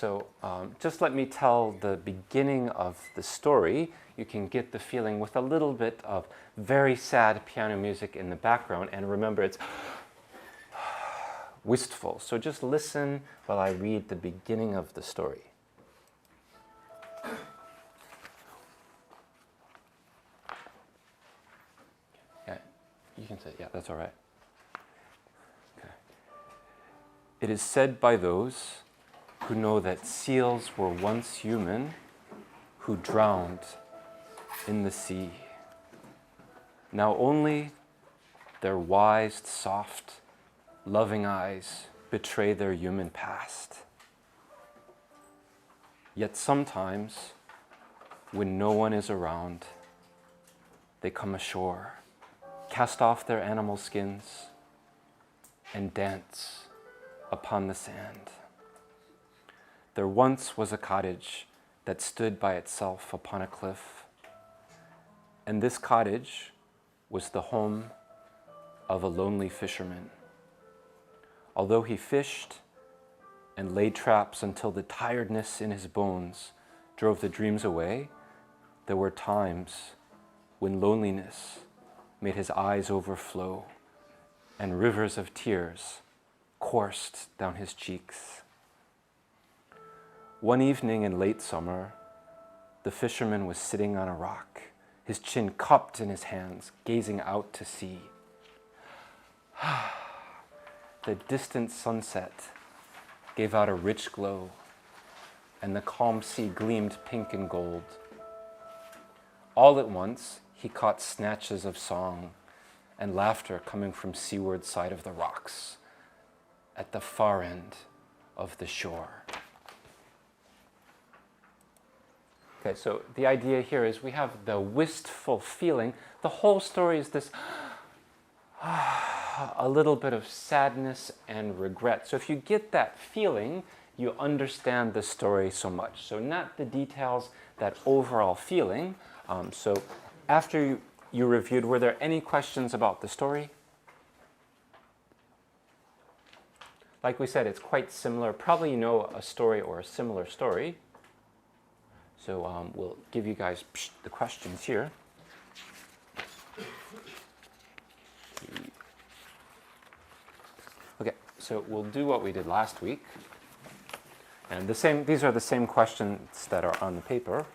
so just let me tell the beginning of the story. You can get the feeling with a little bit of very sad piano music in the background, and remember it's wistful. So just listen while I read the beginning of the story. Yeah, you can say, yeah, that's all right. Okay. It is said by those who know that seals were once human, who drowned in the sea. Now only their wise, soft, loving eyes betray their human past. Yet sometimes, when no one is around, they come ashore, cast off their animal skins, and dance upon the sand. There once was a cottage that stood by itself upon a cliff, and this cottage was the home of a lonely fisherman. Although he fished and laid traps until the tiredness in his bones drove the dreams away, there were times when loneliness made his eyes overflow and rivers of tears coursed down his cheeks. One evening in late summer, the fisherman was sitting on a rock, his chin cupped in his hands, gazing out to sea. The distant sunset gave out a rich glow, and the calm sea gleamed pink and gold. All at once, he caught snatches of song and laughter coming from seaward side of the rocks, at the far end of the shore. Okay, so the idea here is we have the wistful feeling. The whole story is this a little bit of sadness and regret. So if you get that feeling, you understand the story so much. So not the details, that overall feeling. So after you reviewed, were there any questions about the story? Like we said, it's quite similar. Probably you know a story or a similar story. So we'll give you guys the questions here. Okay, so we'll do what we did last week. And these are the same questions that are on the paper.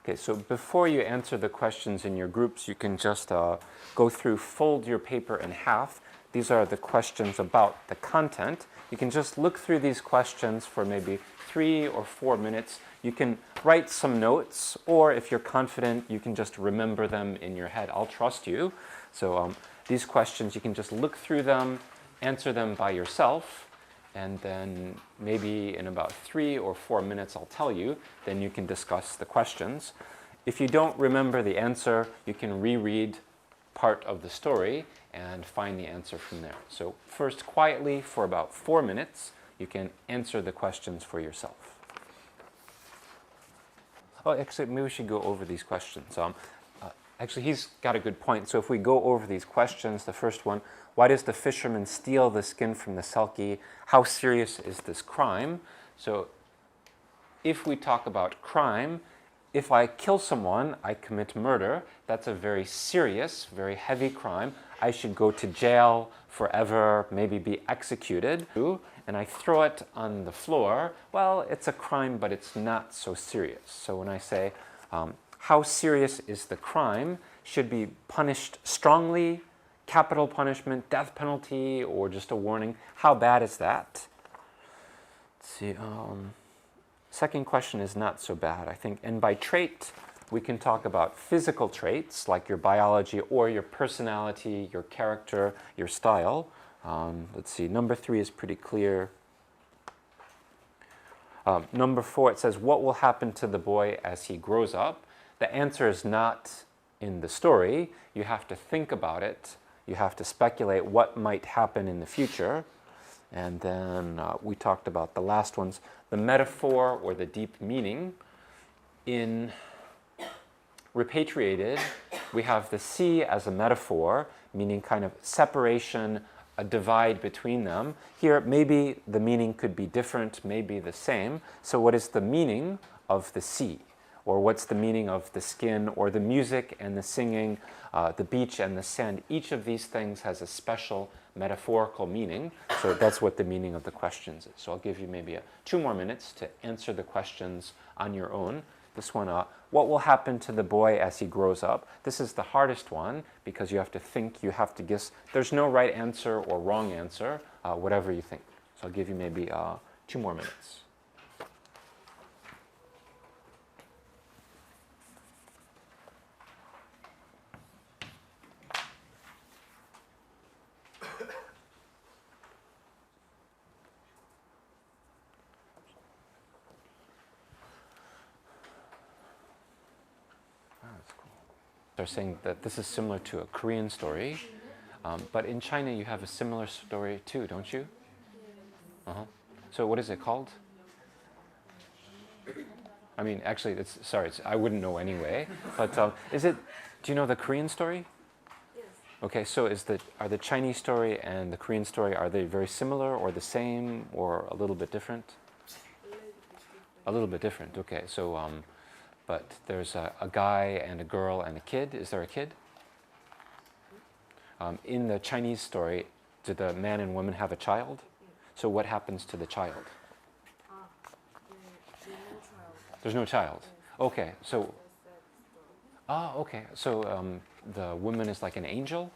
Okay, so before you answer the questions in your groups, you can just go through, fold your paper in half. These are the questions about the content. You can just look through these questions for maybe 3 or 4 minutes. You can write some notes, or if you're confident, you can just remember them in your head. I'll trust you. So these questions, you can just look through them, answer them by yourself, and then maybe in about 3 or 4 minutes I'll tell you, then you can discuss the questions. If you don't remember the answer, you can reread part of the story and find the answer from there. So first, quietly for about 4 minutes, you can answer the questions for yourself. Oh, actually, maybe we should go over these questions. Actually, he's got a good point. So if we go over these questions, the first one, why does the fisherman steal the skin from the Selkie? How serious is this crime? So if we talk about crime, if I kill someone, I commit murder. That's a very serious, very heavy crime. I should go to jail forever, maybe be executed. And I throw it on the floor. Well, it's a crime, but it's not so serious. So when I say, how serious is the crime, should be punished strongly, capital punishment, death penalty, or just a warning. How bad is that? Let's see. Second question is not so bad, I think. And by trait, we can talk about physical traits like your biology or your personality, your character, your style. Let's see. Number 3 is pretty clear. Number 4, it says, what will happen to the boy as he grows up? The answer is not in the story. You have to think about it. You have to speculate what might happen in the future. And then we talked about the last ones, the metaphor or the deep meaning in repatriated, we have the sea as a metaphor, meaning kind of separation, a divide between them. Here, maybe the meaning could be different, maybe the same. So what is the meaning of the sea? Or what's the meaning of the skin, or the music and the singing, the beach and the sand? Each of these things has a special metaphorical meaning. So that's what the meaning of the questions is. So I'll give you maybe 2 more minutes to answer the questions on your own. This one, what will happen to the boy as he grows up? This is the hardest one because you have to think, you have to guess. There's no right answer or wrong answer, whatever you think. So I'll give you maybe 2 more minutes. They're saying that this is similar to a Korean story, but in China you have a similar story too, don't you? So what is it called? I mean, actually, I wouldn't know anyway. But is it? Do you know the Korean story? Yes. Okay, so are the Chinese story and the Korean story, are they very similar or the same or a little bit different? A little bit different. Okay, so. But there's a guy and a girl and a kid. Is there a kid? In the Chinese story, do the man and woman have a child? So what happens to the child? There's no child. Okay, so... okay. So the woman is like an angel?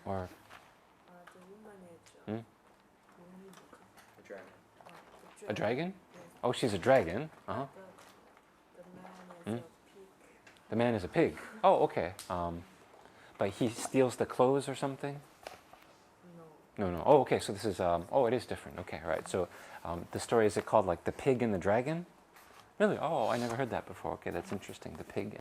Or... Hmm? A dragon? Oh, she's a dragon. The man is a pig. Oh, okay. But he steals the clothes or something? No. Oh, okay. So this is, it is different. Okay, all right. So the story, is it called like The Pig and the Dragon? Really? Oh, I never heard that before. Okay, that's interesting. The pig.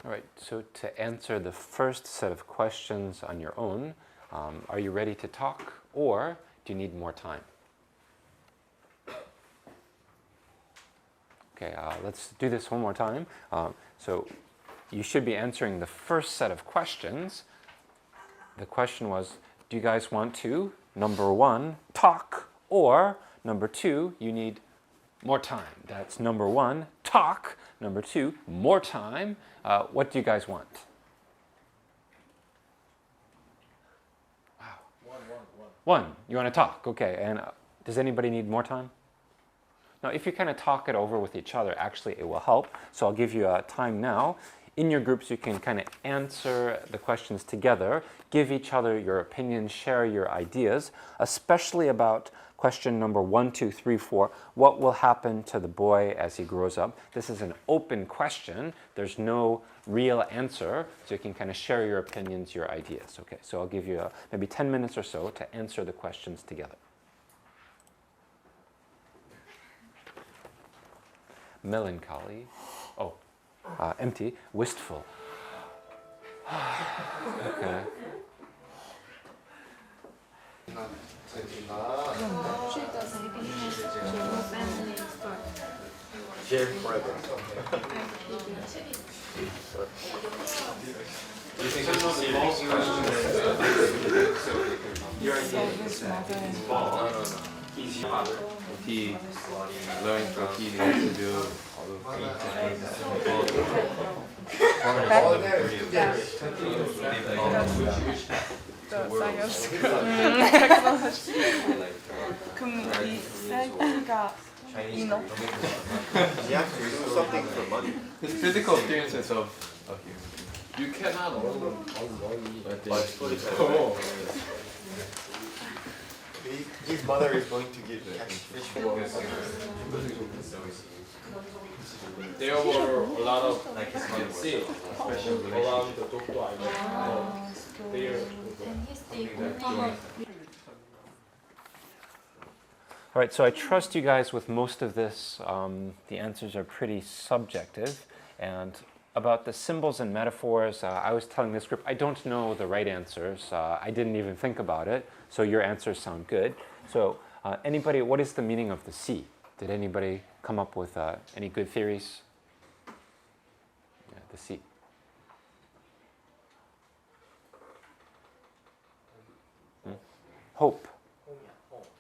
All right. So to answer the first set of questions on your own, are you ready to talk or do you need more time? Okay, let's do this one more time. So you should be answering the first set of questions. The question was, do you guys want to, number 1, talk, or number 2, you need more time? That's number 1, talk. Number 2, more time. What do you guys want? Wow. One. You want to talk? Okay. And does anybody need more time? Now, if you kind of talk it over with each other, actually it will help. So I'll give you time now. In your groups, you can kind of answer the questions together, give each other your opinions, share your ideas, especially about question number 1, 2, 3, 4. What will happen to the boy as he grows up? This is an open question. There's no real answer, so you can kind of share your opinions, your ideas. Okay, so I'll give you maybe 10 minutes or so to answer the questions together. Melancholy. Oh, empty. Wistful. Okay. Share forever. Do you think it's a serious question? Your idea is that he's bald. No. He's your father. He learns what he needs to do. 그럼 이 셀키가 인어? He has to do something for money. His physical appearances of you. You cannot His mother is going to give catch fish for us. There were a lot of sea, especially around the Dokdo Island. All right, so I trust you guys with most of this. The answers are pretty subjective. And about the symbols and metaphors, I was telling this group, I don't know the right answers. I didn't even think about it. So your answers sound good. So anybody, what is the meaning of the sea? Did anybody come up with any good theories? Yeah, The sea. Hope.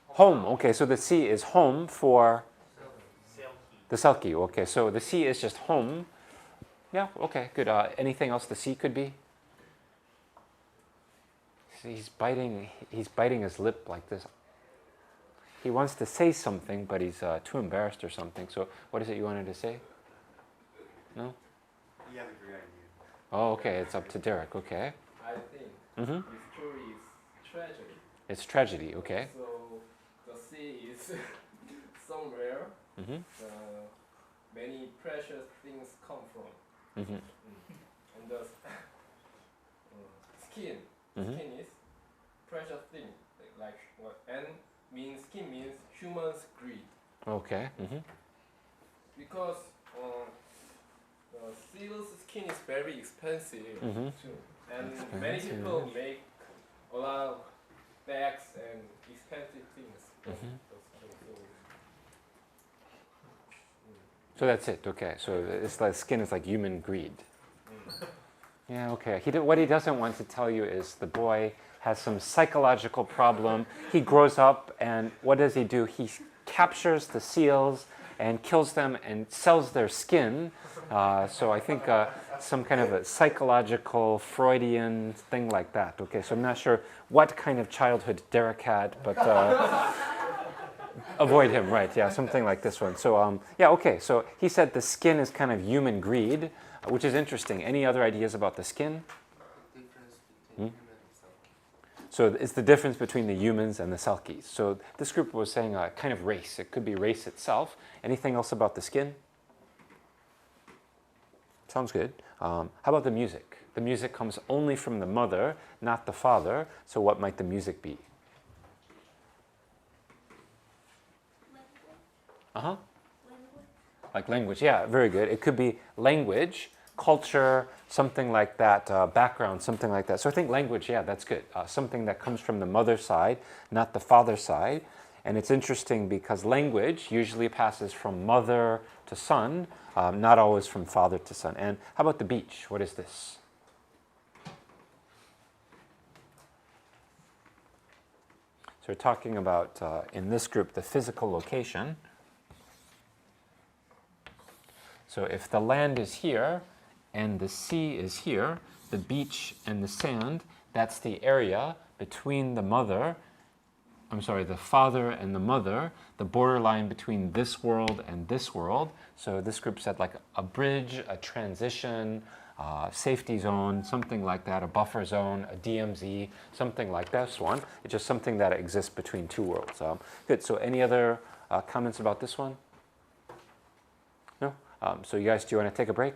Home. Okay, so the sea is home for the Selkie. Okay, so the sea is just home. Yeah, okay, good. Anything else the sea could be? He's biting his lip like this. He wants to say something, but he's too embarrassed or something. So what is it you wanted to say? No? He has a great idea. Oh, okay, it's up to Derek. Okay. I think Mm-hmm. this story is tragedy. It's tragedy. Okay. So the sea is somewhere Mm-hmm. many precious things come from. Mm-hmm. And the skin Mm-hmm. skin is precious thing. Like what? And means skin means human's greed. Okay. Mm-hmm. Because the seal's skin is very expensive Mm-hmm. too. And many Expensive. people make a lot of bags and expensive things from Mhm. the skin. So that's it. Okay. So it's like skin is like human greed. Yeah. Okay. What he doesn't want to tell you is the boy has some psychological problem. He grows up, and what does he do? He captures the seals and kills them and sells their skin. So I think some kind of a psychological Freudian thing like that. Okay, so I'm not sure what kind of childhood Derek had, but avoid him, right? Yeah, something like this one. So yeah, okay. So he said the skin is kind of human greed, which is interesting. Any other ideas about the skin? Difference between human and Selkie. So it's the difference between the humans and the Selkies. So this group was saying a kind of race. It could be race itself. Anything else about the skin? Sounds good. How about the music? The music comes only from the mother, not the father. So what might the music be? Uh-huh. Like language, yeah, very good. It could be language, culture, something like that, background, something like that. So I think language, yeah, that's good. Something that comes from the mother's side, not the father's side. And it's interesting because language usually passes from mother to son, not always from father to son. And how about the beach? What is this? So we're talking about, in this group, the physical location. So if the land is here and the sea is here, the beach and the sand, that's the area between the father and the mother, the borderline between this world and this world. So this group said like a bridge, a transition, safety zone, something like that, a buffer zone, a DMZ, something like this one. It's just something that exists between two worlds. Good, so any other comments about this one? No? So you guys, do you want to take a break?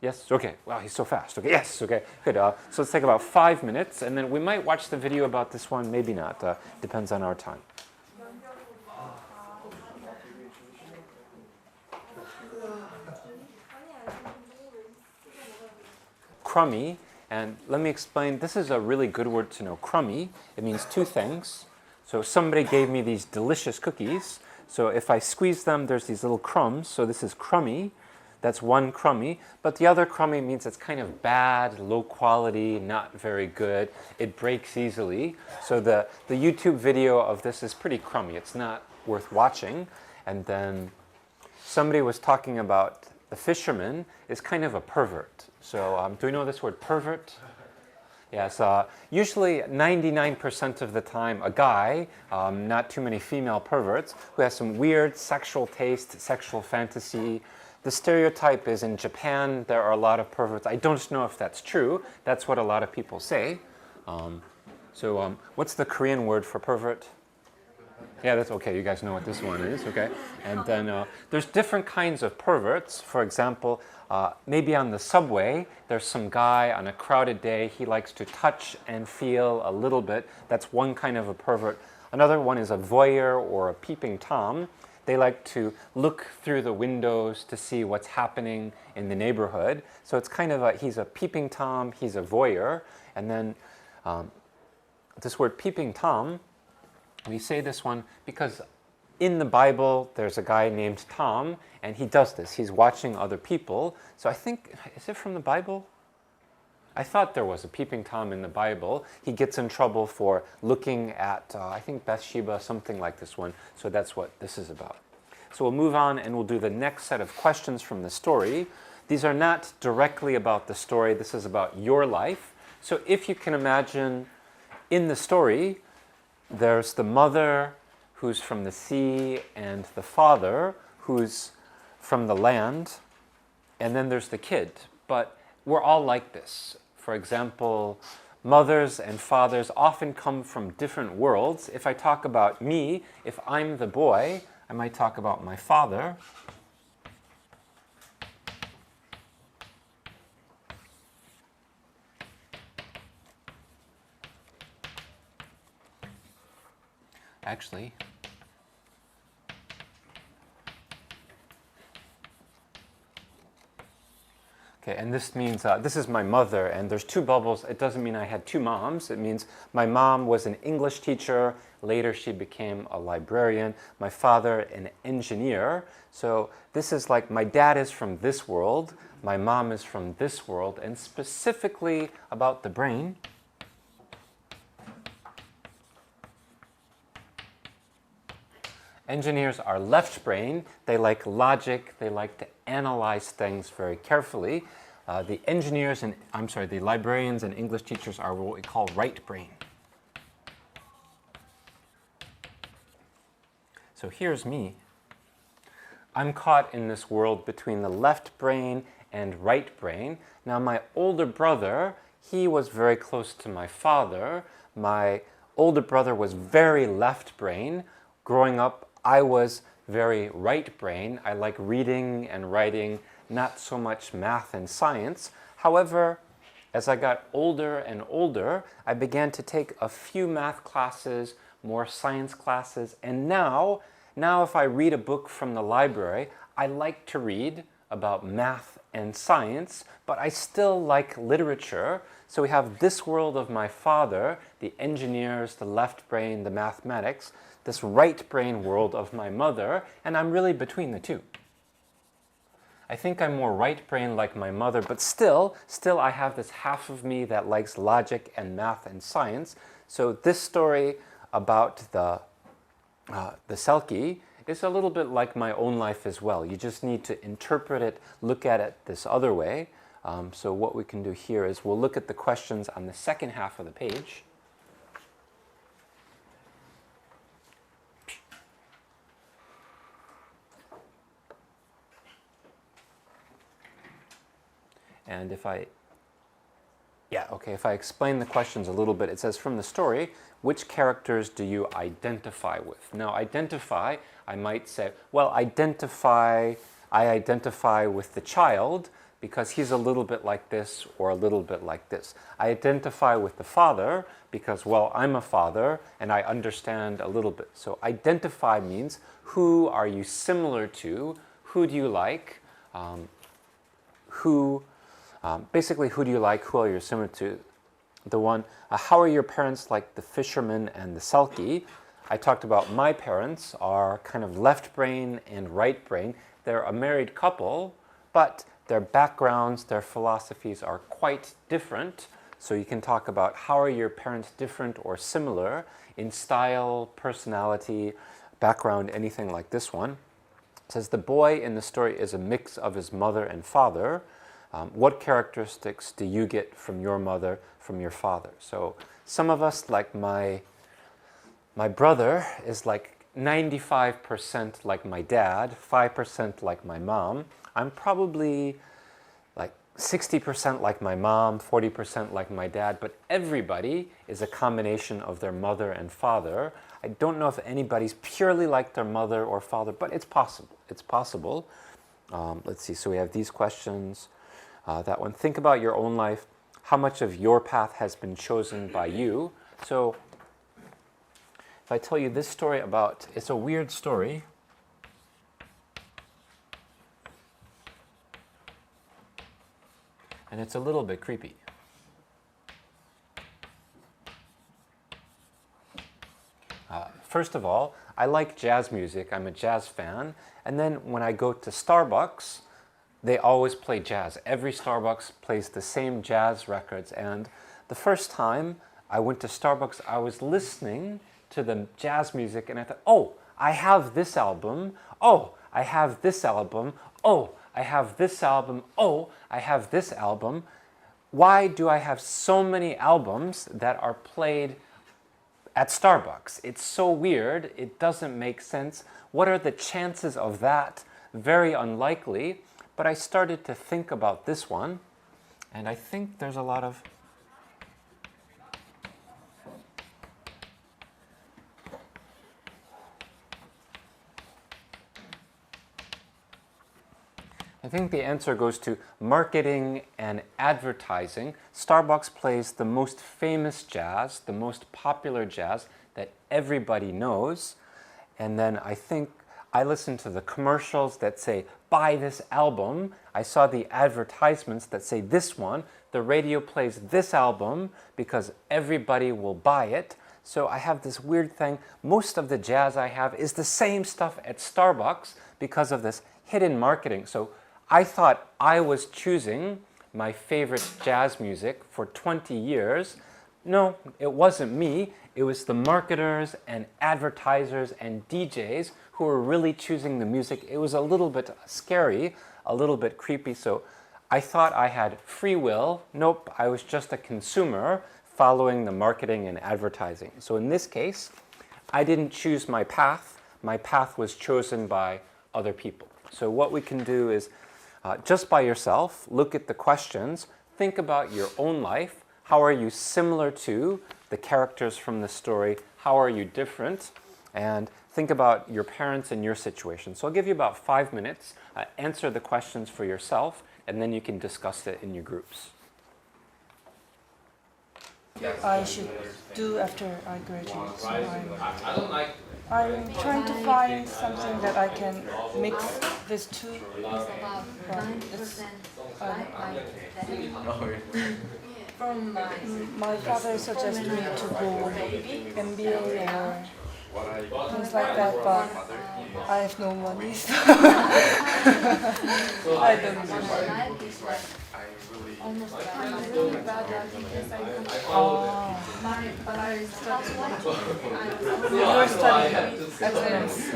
Yes? Okay. Wow, he's so fast. Okay, yes. Okay, good. So let's take about 5 minutes, and then we might watch the video about this one, maybe not. Depends on our time. Crummy, and let me explain. This is a really good word to know. Crummy, it means two things. So somebody gave me these delicious cookies. So if I squeeze them, there's these little crumbs. So this is crummy. That's one crummy. But the other crummy means it's kind of bad, low quality, not very good. It breaks easily. So the YouTube video of this is pretty crummy. It's not worth watching. And then somebody was talking about the fisherman is kind of a pervert. So do we know this word pervert? Yes, usually 99% of the time a guy, not too many female perverts, who has some weird sexual taste, sexual fantasy. The stereotype is in Japan there are a lot of perverts. I don't know if that's true. That's what a lot of people say. So what's the Korean word for pervert? Yeah, that's okay. You guys know what this one is, okay? And then there's different kinds of perverts. For example, maybe on the subway, there's some guy on a crowded day. He likes to touch and feel a little bit. That's one kind of a pervert. Another one is a voyeur or a peeping Tom. They like to look through the windows to see what's happening in the neighborhood. So it's kind of he's a peeping Tom, he's a voyeur. And then this word peeping Tom, we say this one because in the Bible, there's a guy named Tom, and he does this. He's watching other people. So I think, is it from the Bible? I thought there was a peeping Tom in the Bible. He gets in trouble for looking at, I think, Bathsheba, something like this one. So that's what this is about. So we'll move on and we'll do the next set of questions from the story. These are not directly about the story. This is about your life. So if you can imagine, in the story, there's the mother who's from the sea and the father who's from the land, and then there's the kid. But we're all like this. For example, mothers and fathers often come from different worlds. If I talk about me, if I'm the boy, I might talk about my father. Actually, okay, and this means, this is my mother, and there's two bubbles. It doesn't mean I had two moms. It means my mom was an English teacher. Later, she became a librarian. My father, an engineer. So this is like my dad is from this world. My mom is from this world. And specifically about the brain, engineers are left brain. They like logic. They like to analyze things very carefully. The librarians and English teachers are what we call right brain. So here's me. I'm caught in this world between the left brain and right brain. Now my older brother, he was very close to my father. My older brother was very left brain. Growing up, I was very right brain. I like reading and writing, not so much math and science. However, as I got older and older, I began to take a few math classes, more science classes, and now if I read a book from the library, I like to read about math and science, but I still like literature. So we have this world of my father, the engineers, the left brain, the mathematics, this right brain world of my mother, and I'm really between the two. I think I'm more right brain like my mother, but still I have this half of me that likes logic and math and science. So this story about the Selkie is a little bit like my own life as well. You just need to interpret it, look at it this other way. So what we can do here is we'll look at the questions on the second half of the page. And if I explain the questions a little bit, it says from the story, which characters do you identify with? Now identify, I might say, well, I identify with the child because he's a little bit like this or a little bit like this. I identify with the father because, well, I'm a father and I understand a little bit. So identify means who are you similar to? Who do you like? Basically, who do you like? Who are you similar to? The one, how are your parents like the fisherman and the Selkie? I talked about my parents are kind of left brain and right brain. They're a married couple, but their backgrounds, their philosophies are quite different. So you can talk about how are your parents different or similar in style, personality, background, anything like this one. It says the boy in the story is a mix of his mother and father. What characteristics do you get from your mother, from your father? So some of us, like my brother, is like 95% like my dad, 5% like my mom. I'm probably like 60% like my mom, 40% like my dad, but everybody is a combination of their mother and father. I don't know if anybody's purely like their mother or father, but it's possible. It's possible. Let's see, so we have these questions. That one, think about your own life. How much of your path has been chosen by you? So if I tell you this story about, it's a weird story. And it's a little bit creepy. first of all, I like jazz music. I'm a jazz fan. And then when I go to Starbucks, they always play jazz. Every Starbucks plays the same jazz records. And the first time I went to Starbucks, I was listening to the jazz music and I thought, oh, I have this album. Oh, I have this album. Oh, I have this album. Oh, I have this album. Why do I have so many albums that are played at Starbucks? It's so weird. It doesn't make sense. What are the chances of that? Very unlikely. But I started to think about this one, and I think there's a lot of I think the answer goes to marketing and advertising. Starbucks plays the most famous jazz, the most popular jazz that everybody knows. And then I think I listen to the commercials that say, buy this album. I saw the advertisements that say this one. The radio plays this album because everybody will buy it. So I have this weird thing. Most of the jazz I have is the same stuff at Starbucks because of this hidden marketing. So I thought I was choosing my favorite jazz music for 20 years. No, it wasn't me. It was the marketers and advertisers and DJs who were really choosing the music. It was a little bit scary, a little bit creepy. So I thought I had free will. Nope, I was just a consumer following the marketing and advertising. So in this case, I didn't choose my path. My path was chosen by other people. So what we can do is just by yourself, look at the questions, think about your own life. How are you similar to the characters from the story? How are you different? And think about your parents and your situation. So I'll give you about 5 minutes, answer the questions for yourself, and then you can discuss it in your groups. I should do after I graduate. So I don't like I'm trying to find something that I can mix these two. About 9%. From My father suggested me to go MBA or things like that, but I have no money, so I don't know. life is like almost I'm really bad at because I don't Oh, but I housewife. you were studying advanced.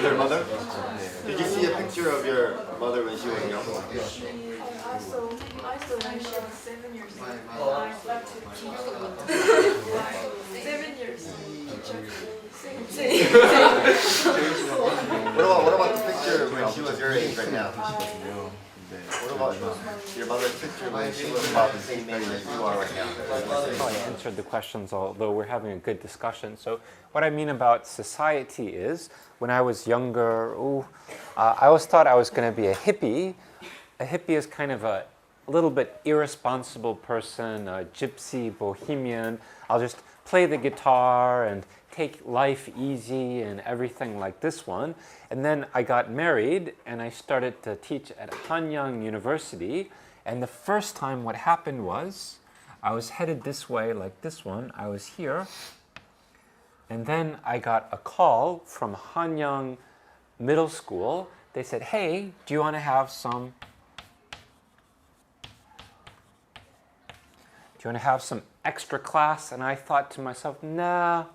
Your mother? Did you see a picture of your mother when she was young? Also when she was 7 years old, I left to teach 7 years. What about the picture when she was your age right now? What about your mother's picture when she was about the same age as you are right now? I answered the questions, although we're having a good discussion. So what I mean about society is, when I was younger, I always thought I was going to be a hippie. A hippie is kind of a little bit irresponsible person, a gypsy, bohemian. I'll just play the guitar and take life easy and everything like this one. And then I got married and I started to teach at Hanyang University. And the first time what happened was I was headed this way like this one. I was here. And then I got a call from Hanyang Middle School. They said, hey, do you want to have some extra class? And I thought to myself, nah,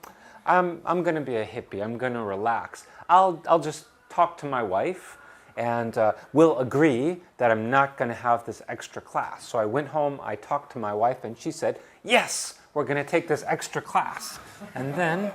I'm going to be a hippie. I'm going to relax. I'll just talk to my wife and we'll agree that I'm not going to have this extra class. So I went home, I talked to my wife, and she said, yes, we're going to take this extra class. And then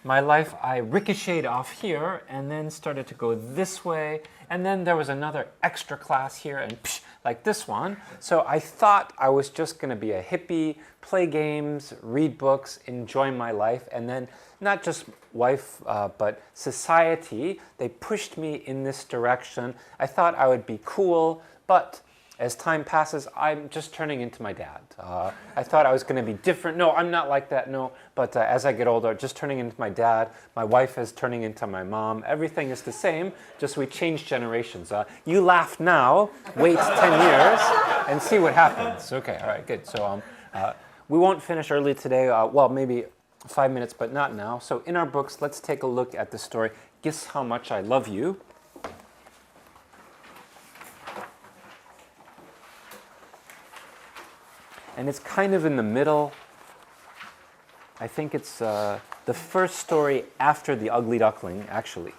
my life, I ricocheted off here and then started to go this way. And then there was another extra class here and psh, like this one. So I thought I was just going to be a hippie, play games, read books, enjoy my life. And then not just wife, but society, they pushed me in this direction. I thought I would be cool, but As time passes, I'm just turning into my dad. I thought I was going to be different. No, I'm not like that, no. But as I get older, just turning into my dad. My wife is turning into my mom. Everything is the same, just we change generations. You laugh now, wait 10 years, and see what happens. Okay, all right, good. So we won't finish early today. Well, maybe 5 minutes, but not now. So in our books, let's take a look at the story, Guess How Much I Love You. And it's kind of in the middle. I think it's the first story after The Ugly Duckling, actually.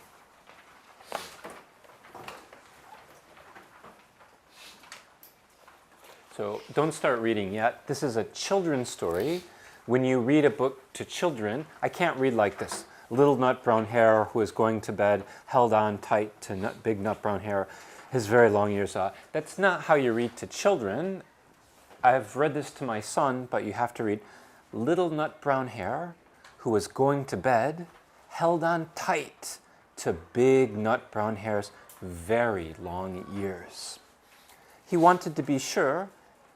So don't start reading yet. This is a children's story. When you read a book to children, I can't read like this. Little nut brown hare who is going to bed, held on tight to big nut brown hare, his very long ears. That's not how you read to children. I've read this to my son, but you have to read little nut brown hare who was going to bed, held on tight to big nut brown hare's very long ears. He wanted to be sure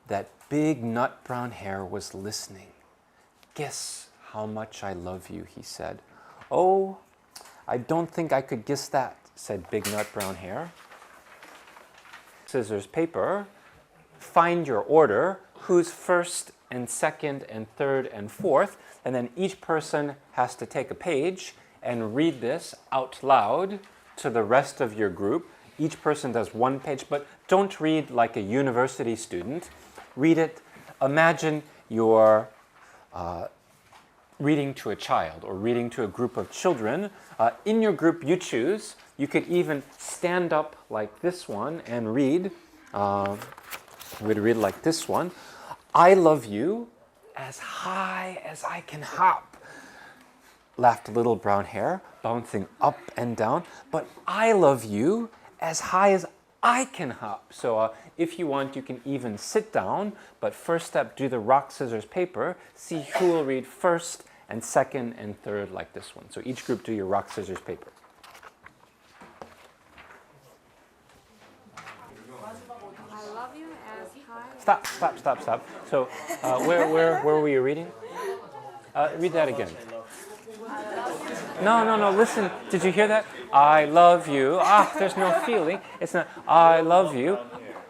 that big nut brown hare was listening. Guess how much I love you, he said. Oh, I don't think I could guess that, said big nut brown hare. Scissors, paper. Find your order, who's first and second and third and fourth, and then each person has to take a page and read this out loud to the rest of your group. Each person does one page, but don't read like a university student. Read it, imagine you're reading to a child or reading to a group of children. In your group you choose. You could even stand up like this one and read. We'd read like this one. I love you as high as I can hop, laughed little brown hare, bouncing up and down. But I love you as high as I can hop. So if you want, you can even sit down. But first step, do the rock, scissors, paper. See who will read first and second and third like this one. So each group do your rock, scissors, paper. I love you as high. Stop. So where were you reading? Read that again. No, listen. Did you hear that? I love you. There's no feeling. It's not I love you.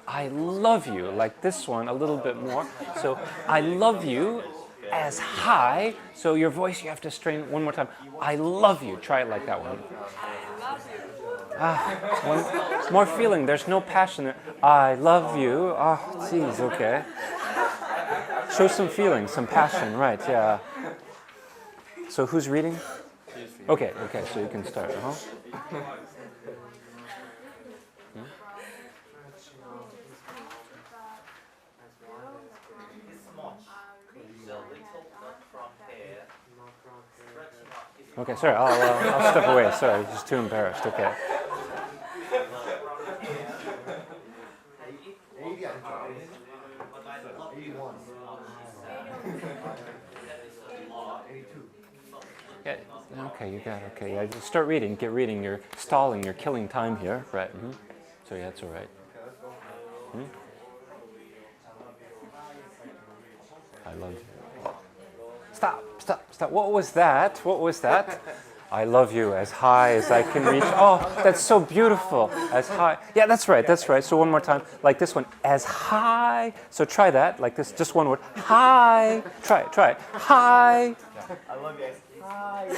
I love you, like this one a little bit more. So I love you as high. So your voice, you have to strain one more time. I love you. Try it like that one. One more feeling. There's no passion there. I love you. Geez, okay. Show some feeling, some passion, right? Yeah. So who's reading? Okay. So you can start. Okay, sorry. I'll step away. Sorry, just too embarrassed. Okay. Yeah, okay, you got it. Okay, yeah, just start reading. Get reading. You're stalling. You're killing time here. Right. Mm-hmm. So yeah, that's all right. I love you. Stop. What was that? I love you as high as I can reach. Oh, that's so beautiful. As high. Yeah, that's right. So one more time, like this one. As high. So try that, like this, just one word. High. Try it. High. I love you.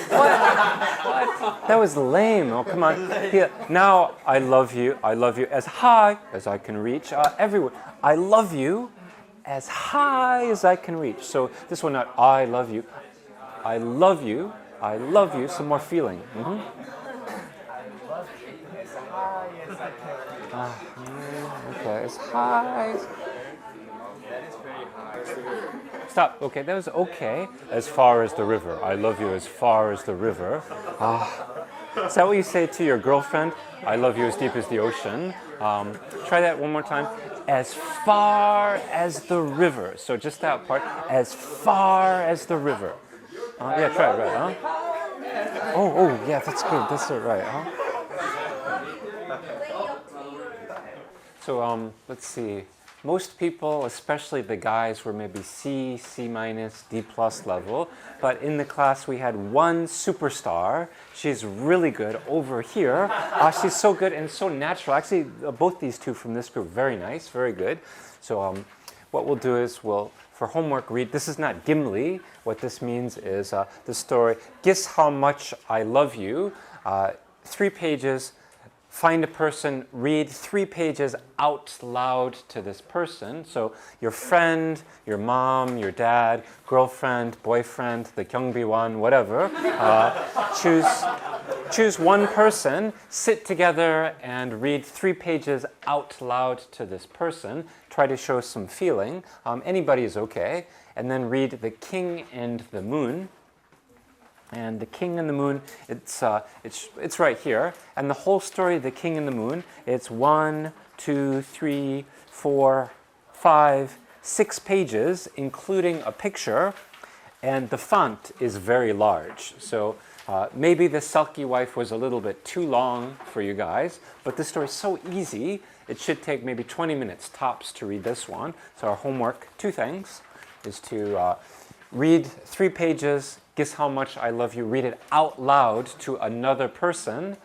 What? That was lame. Oh, come on. Here. Now, I love you as high as I can reach. Everyone. I love you as high as I can reach. So this one, not I love you. I love you. Some more feeling. I love you as high as I can. Okay, as high. That is very high. Stop. Okay, that was okay. As far as the river. I love you as far as the river. Is that what you say to your girlfriend? I love you as deep as the ocean. Try that one more time. As far as the river. So just that part. As far as the river. Yeah, try it, right, huh? Oh, yeah, that's good. That's it, right, huh? So, let's see. most people, especially the guys, were maybe C, C minus, D plus level. But in the class, we had one superstar. She's really good over here. She's so good and so natural. Actually, both these two from this group, very nice, very good. So what we'll do is for homework, read. This is not Gimli. What this means is the story, Guess How Much I Love You. 3 pages. Find a person, read 3 pages out loud to this person. So your friend, your mom, your dad, girlfriend, boyfriend, the Gyeongbi one, whatever. Choose one person, sit together and read 3 pages out loud to this person. Try to show some feeling. Anybody is okay. And then read The King and the Moon. And The King and the Moon, it's right here. And the whole story of The King and the Moon, it's 1, 2, 3, 4, 5, 6 pages, including a picture. And the font is very large. So maybe the Selkie Wife was a little bit too long for you guys, but this story is so easy, it should take maybe 20 minutes tops to read this one. So our homework, 2 things, is to read 3 pages, Guess How Much I Love You. Read it out loud to another person.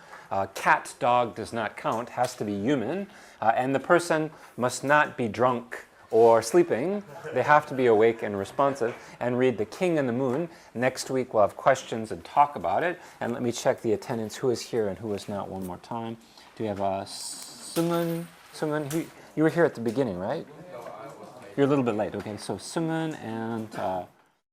Cat, dog does not count, has to be human. And the person must not be drunk or sleeping. They have to be awake and responsive. And read The King and the Moon. Next week we'll have questions and talk about it. And let me check the attendance, who is here and who is not one more time. Do we have Sumun? You were here at the beginning, right? You're a little bit late. Okay, so Sumun and